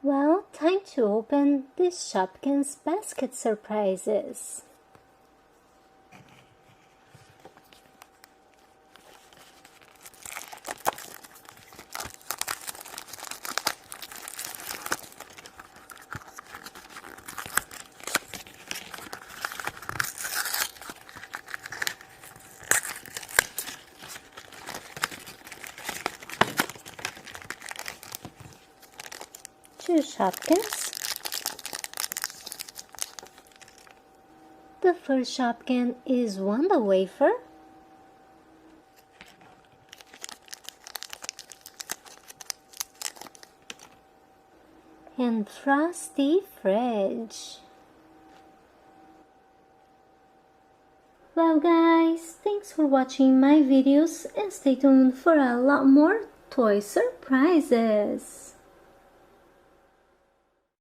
Well, time to open the Shopkins basket surprises. Two Shopkins. The first Shopkin is Wanda Wafer. And Frosty Fridge. Well guys, thanks for watching my videos and stay tuned for a lot more toy surprises.